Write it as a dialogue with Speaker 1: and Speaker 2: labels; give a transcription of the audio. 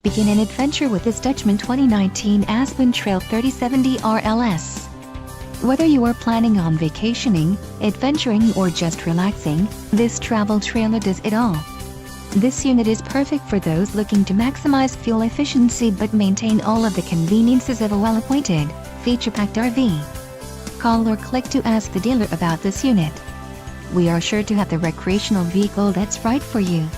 Speaker 1: Begin an adventure with this Dutchmen 2019 Aspen Trail 3070 RLS. Whether you are planning on vacationing, adventuring or just relaxing, this travel trailer does it all. This unit is perfect for those looking to maximize fuel efficiency but maintain all of the conveniences of a well-appointed, feature-packed RV. Call or click to ask the dealer about this unit. We are sure to have the recreational vehicle that's right for you.